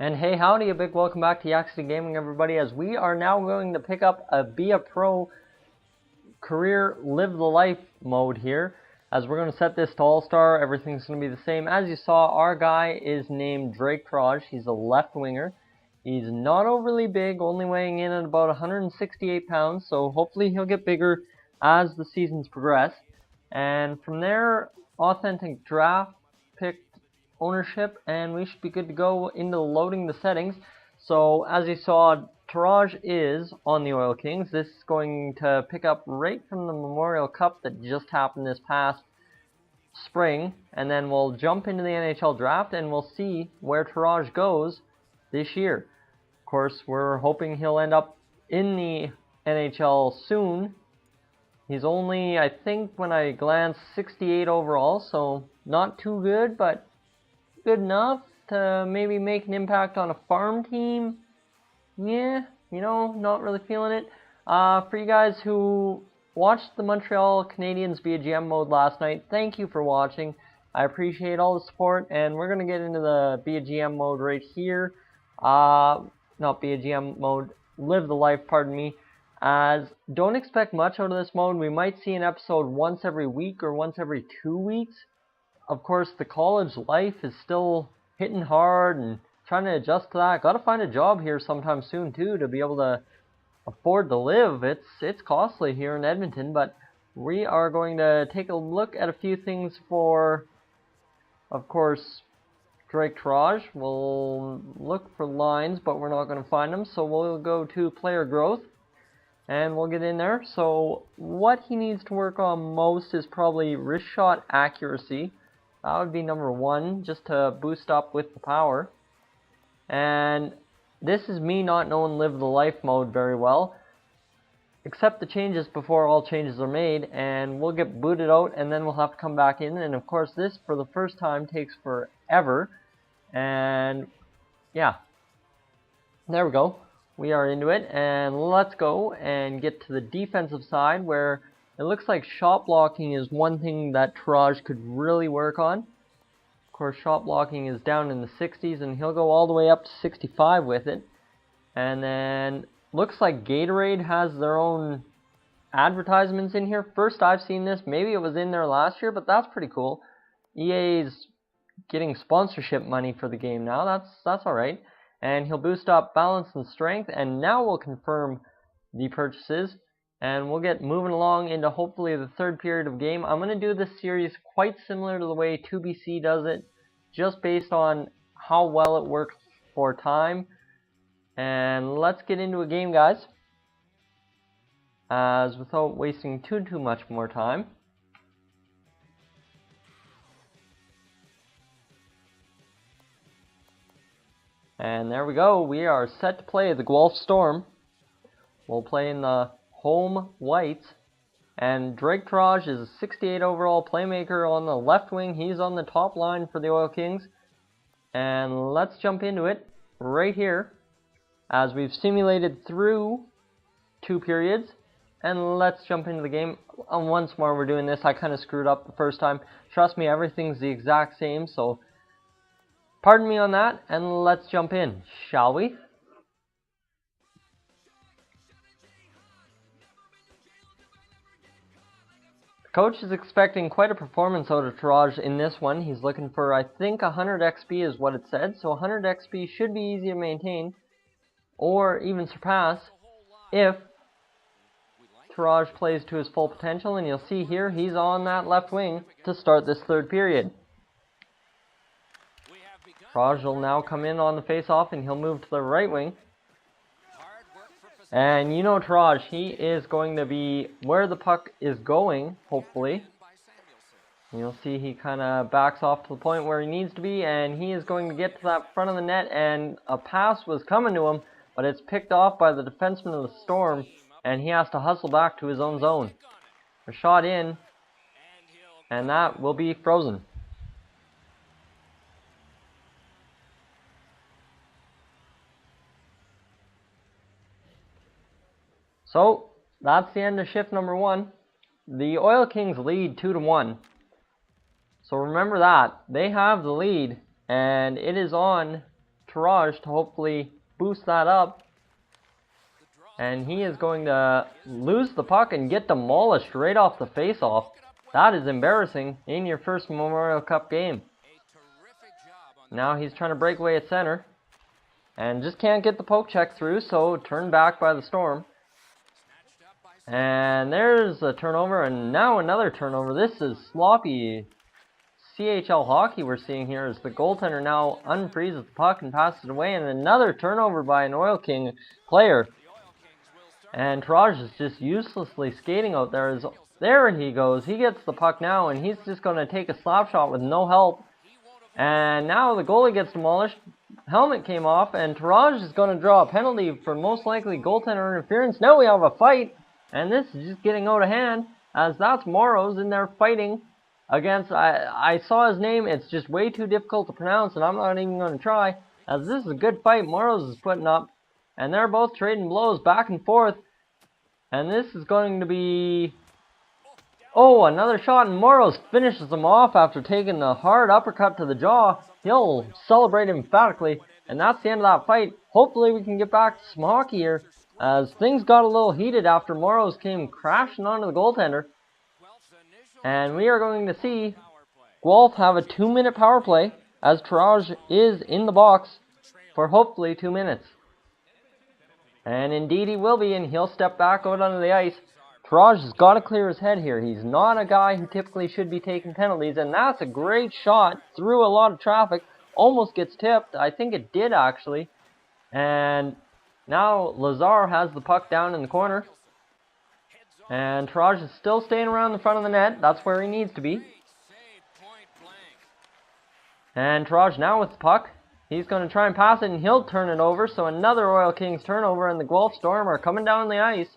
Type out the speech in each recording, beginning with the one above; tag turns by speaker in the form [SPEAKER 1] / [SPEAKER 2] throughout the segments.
[SPEAKER 1] And hey, howdy, a big welcome back to Yaxley Gaming, everybody, as we are now going to pick up a Be a Pro career live the life mode here, as we're going to set this to all-star. Everything's going to be the same. As you saw, our guy is named Tarrage. He's a left winger. He's not overly big, only weighing in at about 168 pounds, so hopefully he'll get bigger as the seasons progress. And from there, authentic draft pick ownership, and we should be good to go into loading the settings. So as you saw, Tarrage is on the Oil Kings. This is going to pick up right from the Memorial Cup that just happened this past spring, and then we'll jump into the NHL draft and we'll see where Tarrage goes this year. Of course, we're hoping he'll end up in the NHL soon. He's only, I think when I glance, 68 overall, so not too good, but good enough to maybe make an impact on a farm team. Yeah, you know, not really feeling it. For you guys who watched the Montreal Canadiens Be a GM mode last night, thank you for watching. I appreciate all the support, and we're going to get into the Be a GM mode right here. Not Be a GM mode, Live the Life, pardon me. As don't expect much out of this mode. We might see an episode once every week or once every 2 weeks. Of course, the college life is still hitting hard and trying to adjust to that. Got to find a job here sometime soon too to be able to afford to live. It's costly here in Edmonton, but we are going to take a look at a few things for, of course, Tarrage. We'll look for lines, but we're not going to find them, so we'll go to player growth and we'll get in there. So what he needs to work on most is probably wrist shot accuracy. That would be number one, just to boost up with the power. And this is me not knowing Live the Life mode very well. Accept the changes before all changes are made, and we'll get booted out, and then we'll have to come back in. And of course, this for the first time takes forever. And yeah, there we go. We are into it, and let's go and get to the defensive side, where it looks like shot blocking is one thing that Tarrage could really work on. Of course, shot blocking is down in the 60s, and he'll go all the way up to 65 with it. And then, looks like Gatorade has their own advertisements in here. First I've seen this. Maybe it was in there last year, but that's pretty cool. EA's getting sponsorship money for the game now. That's alright. And he'll boost up balance and strength, and now we'll confirm the purchases. And we'll get moving along into hopefully the third period of game. I'm going to do this series quite similar to the way 2BC does it, just based on how well it works for time. And let's get into a game, guys, as without wasting too much more time. And there we go. We are set to play the Guelph Storm. We'll play in the home whites, and Tarrage is a 68 overall playmaker on the left wing. He's on the top line for the Oil Kings, and let's jump into it right here as we've simulated through 2 periods, and let's jump into the game. Once more, we're doing this. I kind of screwed up the first time. Trust me, everything's the exact same, so pardon me on that, and let's jump in, shall we? Coach is expecting quite a performance out of Tarrage in this one. He's looking for, I think, 100 XP is what it said. So 100 XP should be easy to maintain, or even surpass, if Tarrage plays to his full potential. And you'll see here, he's on that left wing to start this third period. Tarrage will now come in on the face-off, and he'll move to the right wing. And you know Tarrage, he is going to be where the puck is going, hopefully. You'll see he kind of backs off to the point where he needs to be, and he is going to get to that front of the net, and a pass was coming to him, but it's picked off by the defenseman of the Storm, and he has to hustle back to his own zone. A shot in, and that will be frozen. So, that's the end of shift number 1. The Oil Kings lead 2-1. So remember that. They have the lead, and it is on Tarrage to hopefully boost that up. And he is going to lose the puck and get demolished right off the face-off. That is embarrassing in your first Memorial Cup game. Now he's trying to break away at center. And just can't get the poke check through, so turned back by the Storm. And there's a turnover, and now another turnover. This is sloppy CHL hockey we're seeing here as the goaltender now unfreezes the puck and passes it away. And another turnover by an Oil King player. And Tarrage is just uselessly skating out there. There he goes. He gets the puck now, and he's just going to take a slap shot with no help. And now the goalie gets demolished. Helmet came off, and Tarrage is going to draw a penalty for most likely goaltender interference. Now we have a fight, and this is just getting out of hand, as that's Morrow's in there fighting against, I saw his name, it's just way too difficult to pronounce, and I'm not even going to try, as this is a good fight Morrow's is putting up, and they're both trading blows back and forth, and this is going to be, oh, another shot, and Morrow's finishes him off after taking a hard uppercut to the jaw. He'll celebrate emphatically, and that's the end of that fight. Hopefully we can get back to some hockey here, as things got a little heated after Morrow's came crashing onto the goaltender. And we are going to see Guelph have a 2-minute power play, as Tarrage is in the box for hopefully 2 minutes. And indeed he will be, and he'll step back out onto the ice. Tarrage has got to clear his head here. He's not a guy who typically should be taking penalties, and that's a great shot through a lot of traffic. Almost gets tipped. I think it did, actually. And now Lazar has the puck down in the corner. And Tarrage is still staying around the front of the net. That's where he needs to be. And Tarrage now with the puck. He's going to try and pass it, and he'll turn it over. So another Oil Kings turnover, and the Guelph Storm are coming down the ice.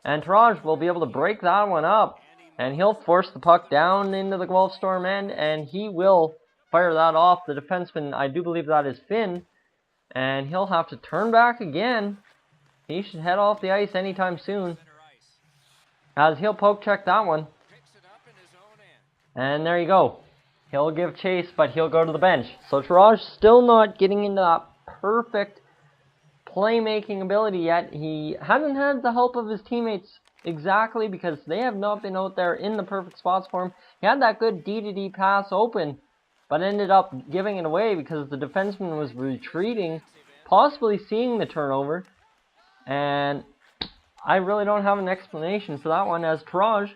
[SPEAKER 1] And Tarrage will be able to break that one up. And he'll force the puck down into the Guelph Storm end, and he will fire that off. The defenseman, I do believe that is Finn. And he'll have to turn back again. He should head off the ice anytime soon, as he'll poke check that one. And there you go. He'll give chase, but he'll go to the bench. So Tarrage still not getting into that perfect playmaking ability yet. He hasn't had the help of his teammates exactly, because they have not been out there in the perfect spots for him. He had that good D-to-D pass open, but ended up giving it away because the defenseman was retreating, possibly seeing the turnover. And I really don't have an explanation for that one, as Tarrage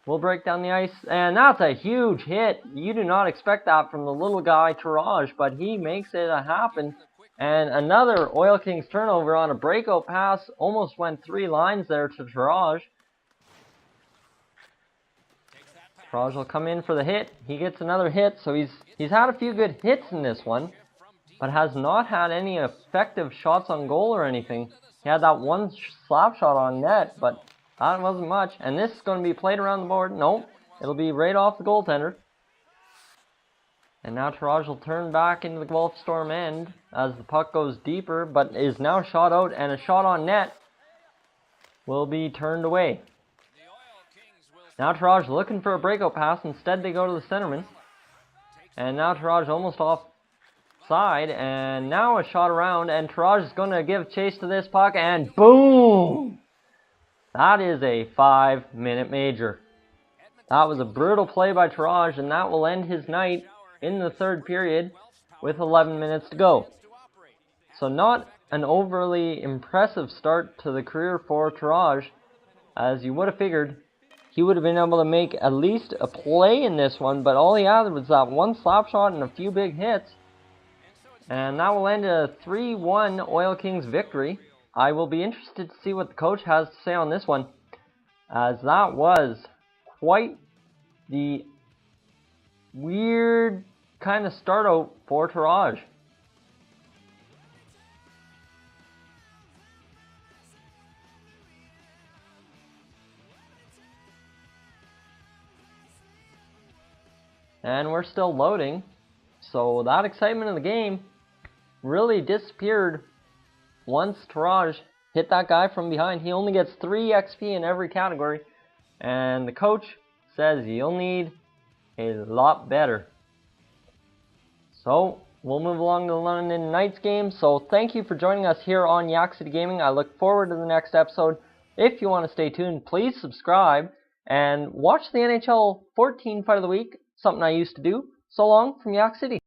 [SPEAKER 1] will break down the ice. And that's a huge hit. You do not expect that from the little guy Tarrage, but he makes it happen. And another Oil Kings turnover on a breakout pass. Almost went 3 lines there to Tarrage. Tarrage will come in for the hit. He gets another hit, so he's had a few good hits in this one, but has not had any effective shots on goal or anything. He had that one slap shot on net, but that wasn't much. And this is going to be played around the board. Nope, it'll be right off the goaltender. And now Tarrage will turn back into the Guelph Storm end as the puck goes deeper, but is now shot out, and a shot on net will be turned away. Now Tarrage looking for a breakout pass. Instead they go to the centerman. And now Tarrage almost offside, and now a shot around, and Tarrage is going to give chase to this puck, and boom! That is a 5-minute major. That was a brutal play by Tarrage, and that will end his night in the third period with 11 minutes to go. So not an overly impressive start to the career for Tarrage, as you would have figured he would have been able to make at least a play in this one, but all he had was that one slap shot and a few big hits. And that will end a 3-1 Oil Kings victory. I will be interested to see what the coach has to say on this one, as that was quite the weird kind of start out for Tarrage. And we're still loading, so that excitement of the game really disappeared once Tarrage hit that guy from behind. He only gets 3 XP in every category, and the coach says you'll need a lot better. So we'll move along to the London Knights game. So thank you for joining us here on Yak City Gaming. I look forward to the next episode. If you want to stay tuned, please subscribe and watch the NHL 14 Fight of the Week, something I used to do. So long from Yak City.